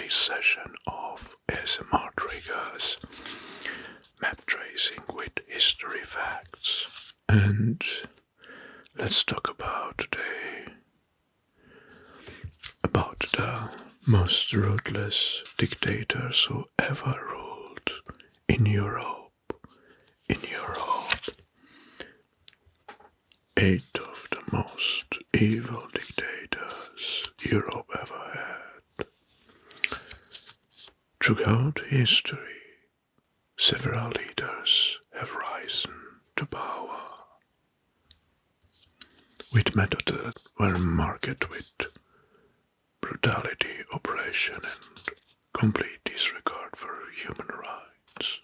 today's session of ASMR triggers, map tracing with history facts. And let's talk about today about the most ruthless dictators who ever ruled in Europe. 8 of the most evil dictators Europe ever had. Throughout history, several leaders have risen to power with methods that were marked with brutality, oppression, and complete disregard for human rights.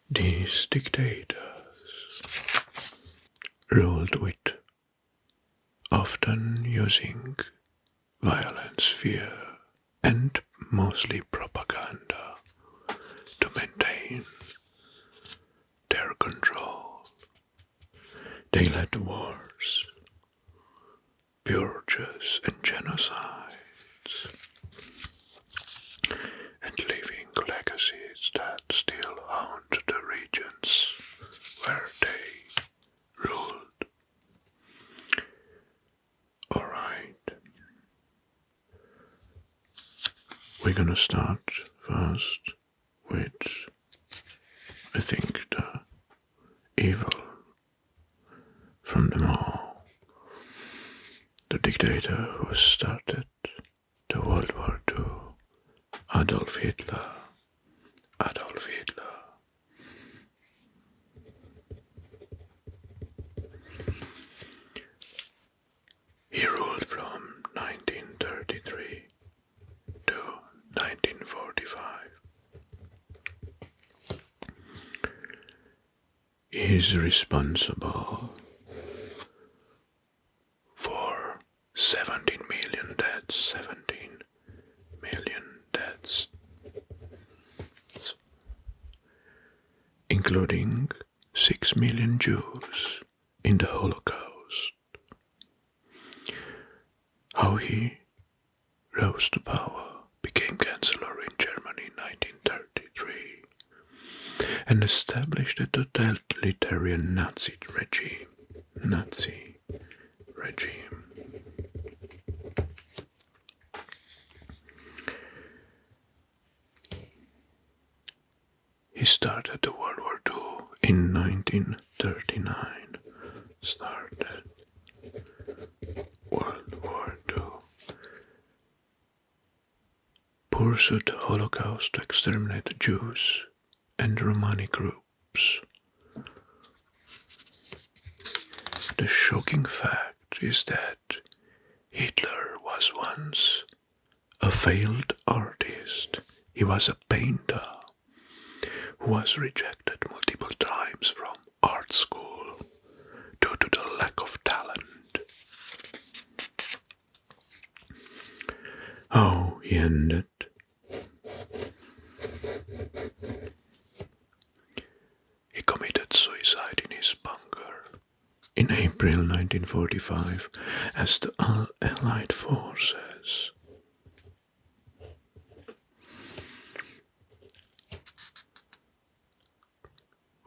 These dictators ruled with often using violence, fear, and mostly propaganda to maintain their control. They led wars, purges, and genocides, and leaving legacies that still haunt the regions where they ruled. Alright, we're gonna start first with, I think, the evil from them all. The dictator who started the World War II, Adolf Hitler. He ruled from 1933 to 1945. He is responsible for 17 million deaths, including 6 million Jews in the Holocaust. How he rose to power, became Chancellor in Germany in 1933, and established a totalitarian Nazi regime. He started the World War II in 1939. Pursued the Holocaust to exterminate the Jews and Romani groups. The shocking fact is that Hitler was once a failed artist. He was a painter who was rejected multiple times from art school due to the lack of talent. How he ended? He committed suicide in his bunker in April 1945 as the Allied forces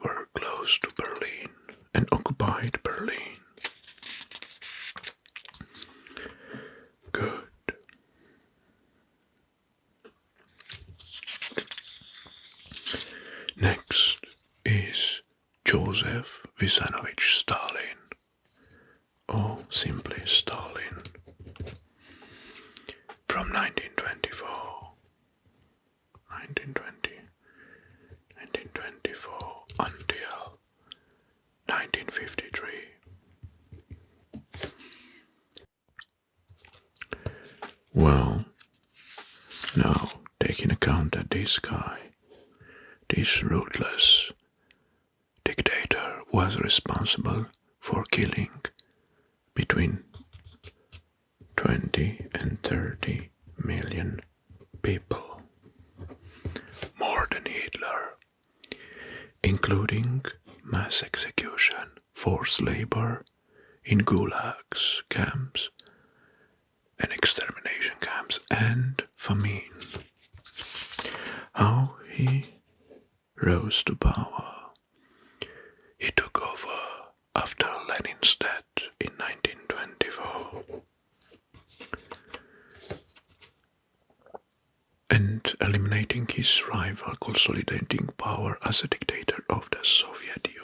were close to Berlin and occupied Berlin. Good. Next is Joseph Vissarionovich Stalin, or simply Stalin, from 1924 until 1953. Well, now taking account that this ruthless dictator was responsible for killing between 20 and 30 million people, more than Hitler, including mass execution, forced labor in gulags camps, and extermination camps and famine. How he rose to power. He took over after Lenin's death in 1924. And eliminating his rival, consolidating power as a dictator of the Soviet Union.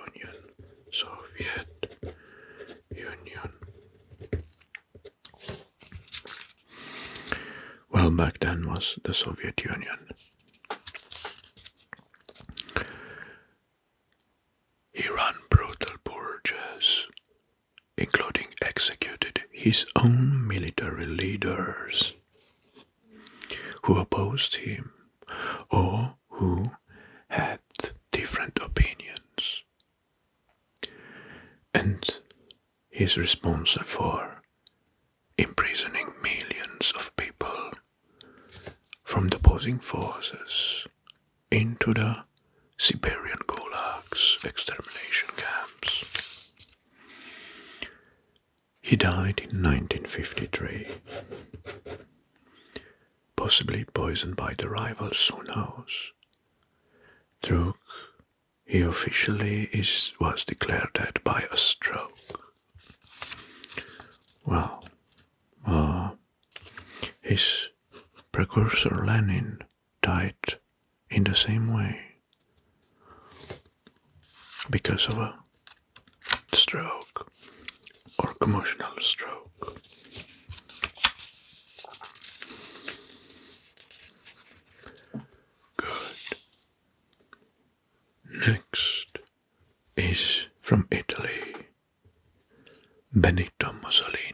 Well, back then was the Soviet Union. He ran brutal purges, including executed his own military leaders who opposed him or who had different opinions. And he's responsible for imprisoning millions of people from the opposing forces into the Siberian gulags, extermination camps. He died in 1953, possibly poisoned by the rivals, who knows. He officially was declared dead by a stroke. Well, his precursor Lenin died in the same way because of a stroke or emotional stroke. Good. Next is from Italy, Benito Mussolini.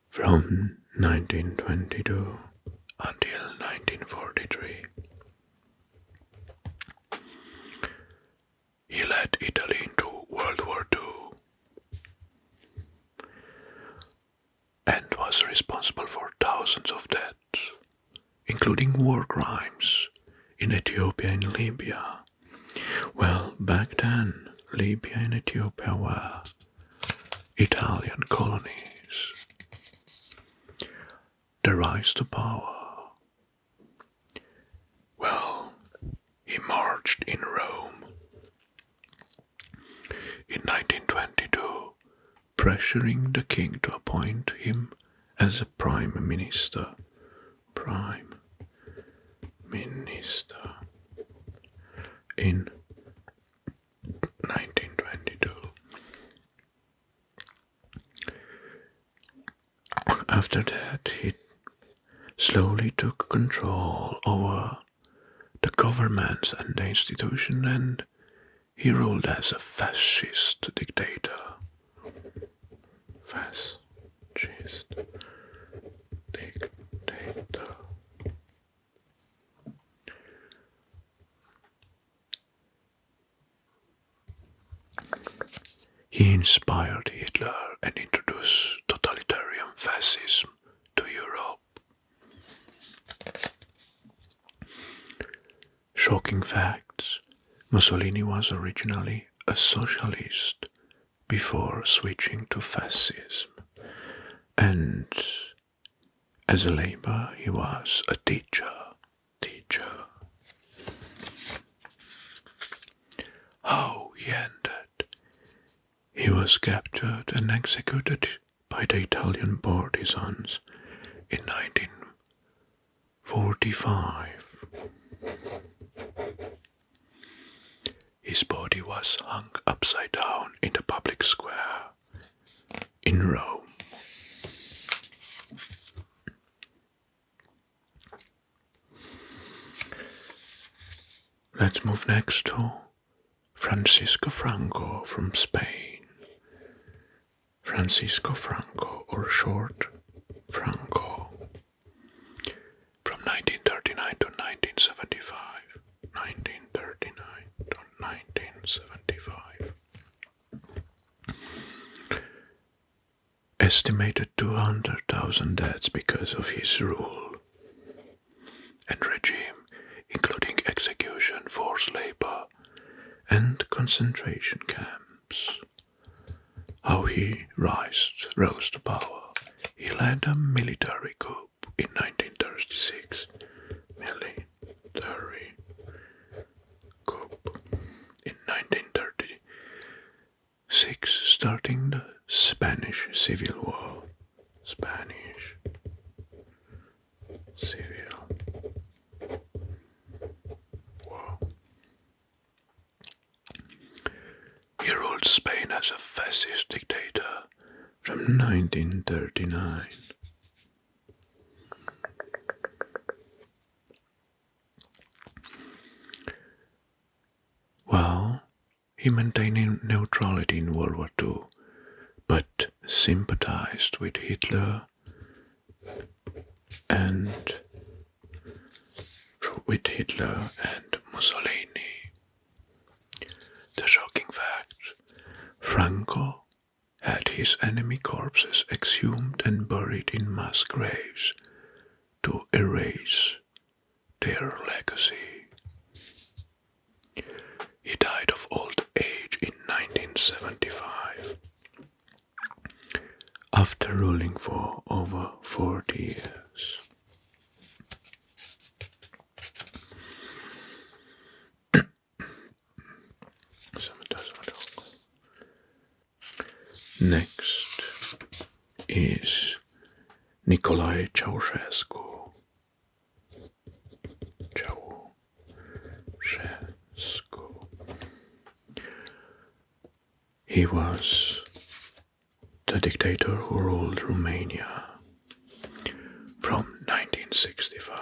From 1922 until 1943. He led Italy into World War II and was responsible for thousands of deaths, including war crimes in Ethiopia and Libya. Well, back then, Libya and Ethiopia were Italian colonies. The rise to power. Well, he marched in Rome in 1922, pressuring the king to appoint him as a prime minister. In 1922. After that, he slowly took control over the governments and the institution, and he ruled as a fascist dictator. He inspired Hitler and introduced totalitarian fascism to Europe. Shocking facts: Mussolini was originally a socialist before switching to fascism, and as a labor he was a teacher. How he ended? He was captured and executed by the Italian partisans in 1945. His body was hung upside down in the public square in Rome. Let's move next to Franco from Spain. Franco, or short Franco, from 1939 to 1975. 1939 to 1975. Estimated 200,000 deaths because of his rule and regime, including execution, forced labor, and concentration camps. How he rose to power. He led a military coup in 1936. Military coup in 1936, starting the Spanish Civil War. Spanish Civil War. He ruled Spain as a fascist dictator from 1939. Well, he maintained neutrality in World War II, but sympathized with Hitler and Mussolini. The shocking fact: Franco had his enemy corpses exhumed and buried in mass graves to erase their legacy. He died of old age in 1975, after ruling for over 40 years. Next is Nicolae Ceaușescu. He was the dictator who ruled Romania from 1965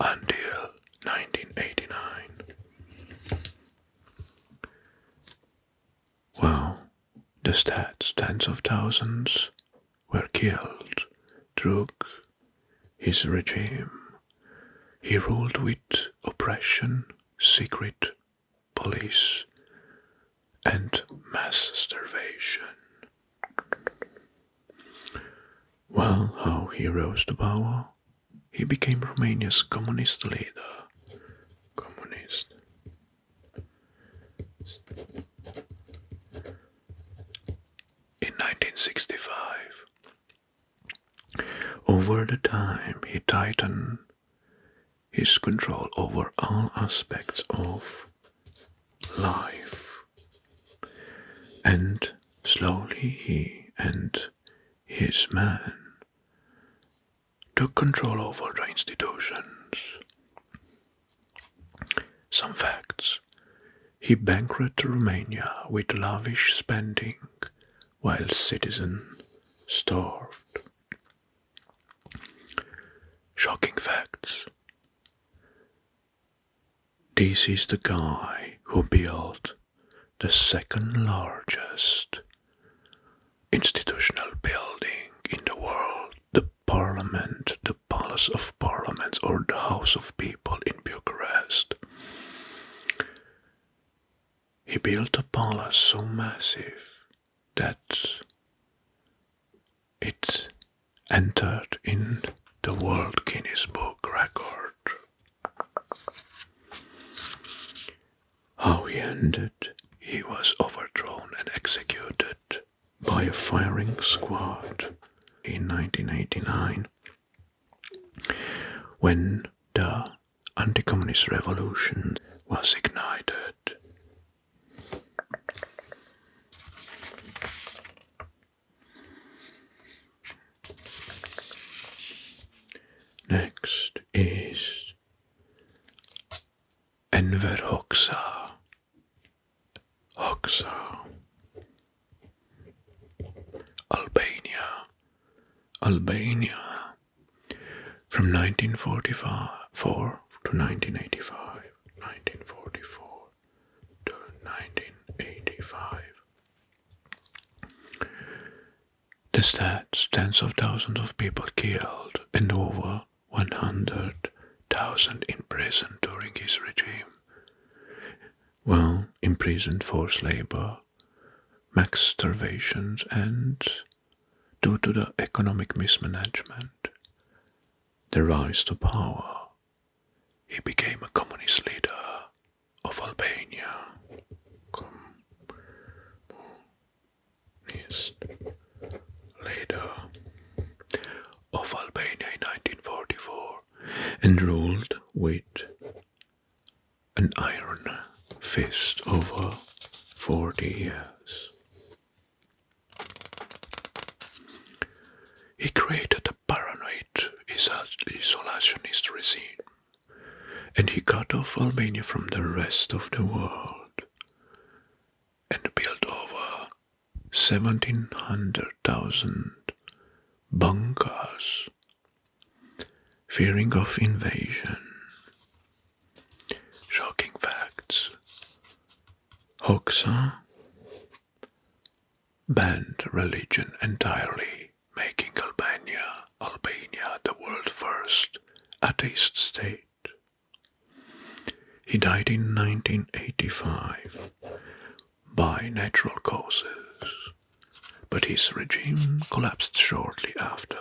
until 1989. Well, the stats, tens of thousands were killed through his regime. He ruled with oppression, secret police, and mass starvation. Well, how he rose to power? He became Romania's communist leader. In 1965. Over the time, he tightened his control over all aspects of life. And slowly he and his men took control over the institutions. Some facts: he bankrupted Romania with lavish spending while citizens starved. Shocking facts: this is the guy who built the second largest institutional building in the world, the Parliament, the Palace of Parliaments, or the House of People in Bucharest. He built a palace so massive that it entered in the World Guinness Book record. How he ended: he was overthrown and executed by a firing squad in 1989 when the anti-communist revolution was ignited. Next is Enver Hoxha. Albania from 1944 to 1985. 1944 to 1985. The stats: tens of thousands of people killed and over 100,000 imprisoned during his regime. Well, imprisoned, forced labor, mass starvations, and due to the economic mismanagement, the rise to power, he became a communist leader of Albania. and ruled with an iron fist over 40 years. He created a paranoid isolationist regime, and he cut off Albania from the rest of the world and built over 1,700,000 bunkers, fearing of invasion. Shocking facts. Hoxha banned religion entirely, making Albania the world's first atheist state. He died in 1985 by natural causes, but his regime collapsed shortly after.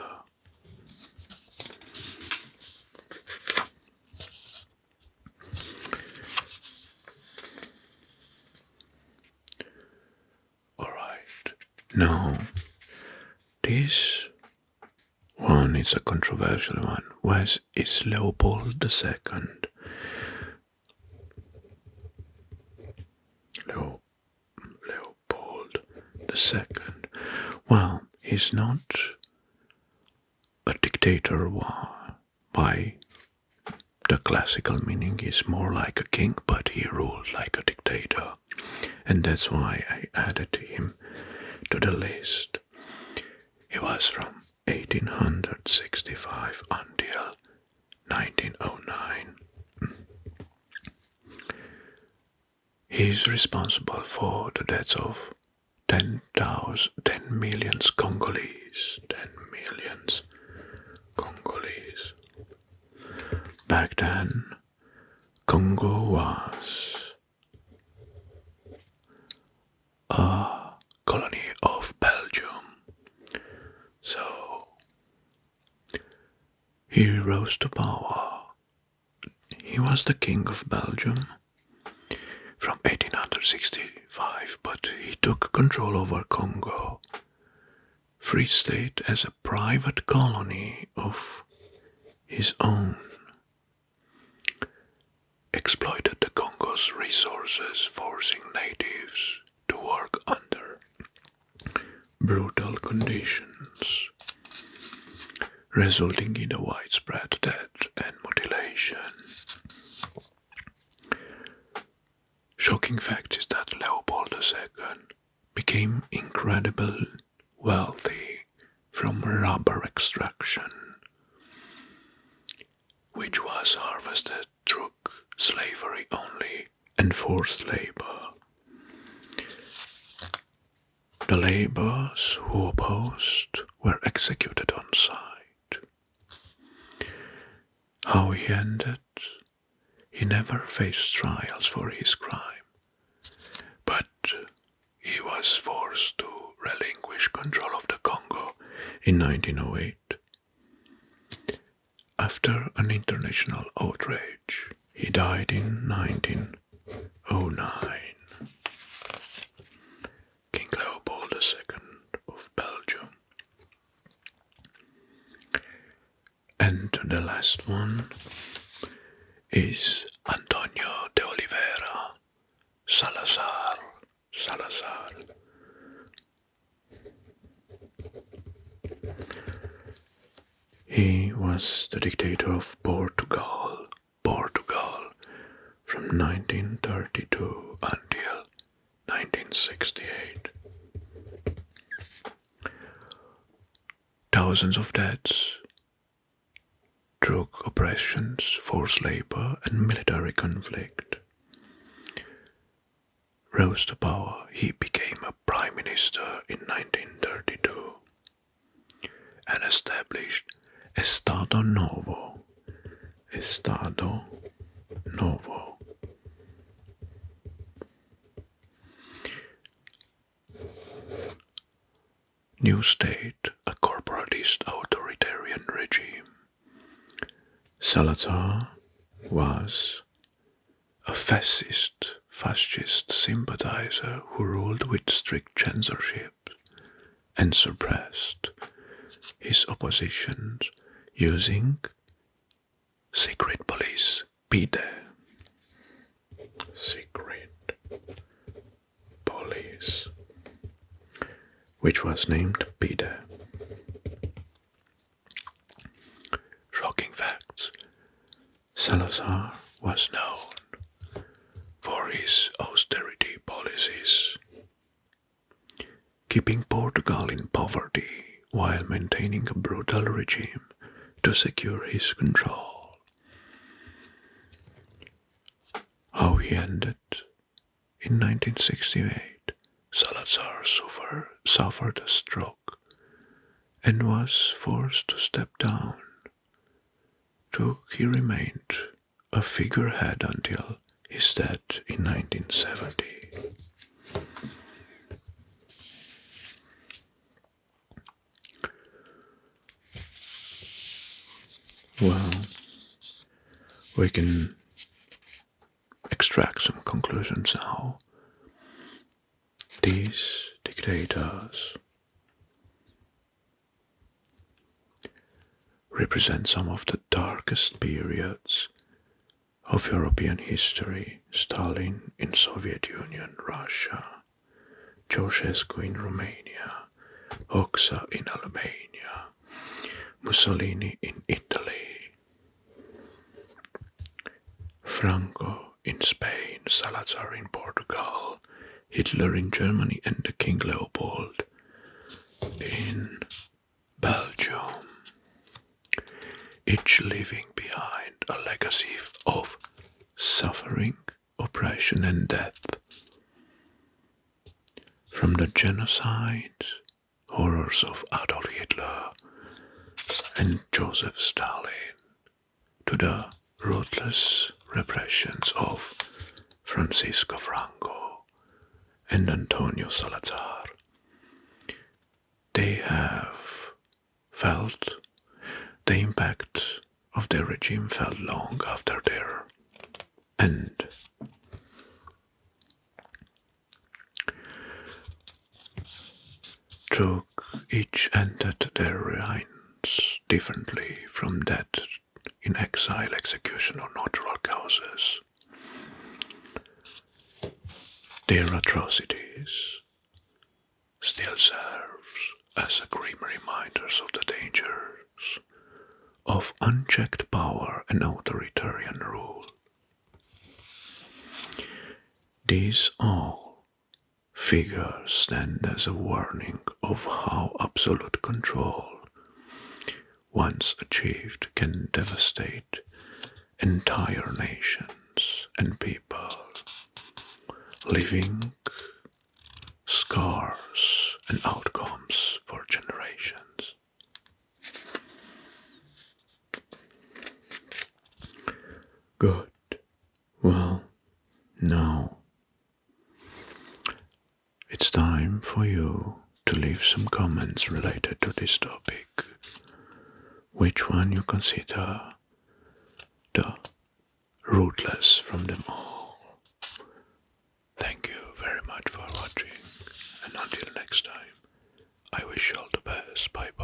Alright, now this one is a controversial one. Is Leopold II? Leopold II. Well, he's not a dictator by the classical meaning. He's more like a king, but he ruled like a dictator. And that's why I added him to the list. He was from 1865 until 1909. He is responsible for the deaths of 10 million Congolese. 10 million Congolese. Back then, Congo was a colony of Belgium. So he rose to power. He was the king of Belgium from 1865, but he took control over Congo, Free State, as a private colony of his own, exploited the Congo's resources, forcing natives to work under brutal conditions, resulting in the widespread death and mutilation. Shocking fact is that Leopold II became incredibly wealthy from rubber extraction, which was harvested through slavery only and forced labor. The laborers who opposed were executed on sight. How he ended? He never faced trials for his crime, but he was forced to relinquish control of the Congo in 1908. After an international outrage, he died in 1909. King Leopold II of Belgium. And the last one is Antonio de Oliveira, Salazar. He was the dictator of Portugal from 1932 until 1968. Thousands of deaths, drug oppressions, forced labor, and military conflict. Rose to power, he became a prime minister in 1932 and established Estado Novo. New state, a corporatist authoritarian regime. Salazar was a fascist sympathizer who ruled with strict censorship and suppressed his opposition using secret police BIDE. Secret police, which was named BIDE. Shocking facts. Salazar was known for his austerity policies, keeping Portugal in poverty while maintaining a brutal regime to secure his control. How he ended? In 1968, Salazar suffered a stroke and was forced to step down. He remained a figurehead until his death in 1970. Well, we can extract some conclusions now. These dictators represent some of the darkest periods of European history. Stalin in Soviet Union, Russia, Ceaușescu in Romania, Hoxha in Albania, Mussolini in Italy, Franco in Spain, Salazar in Portugal, Hitler in Germany, and the King Leopold in Belgium, each leaving behind a legacy of suffering, oppression, and death. From the genocide horrors of Adolf Hitler and Joseph Stalin to the ruthless repressions of Francisco Franco and Antonio Salazar, they have felt the impact of their regime felt long after their end. Each ended their reigns differently, from death in exile, execution, or natural causes. Their atrocities still serves as a grim reminders of the dangers of unchecked power and authoritarian rule. These all figures stand as a warning of how absolute control, once achieved, can devastate entire nations and people, leaving scars and outcomes for generations. Good. Well, now it's time for you to leave some comments related to this topic. Which one you consider the ruthless from them all? Thank you very much for watching, and until next time, I wish you all the best. Bye bye.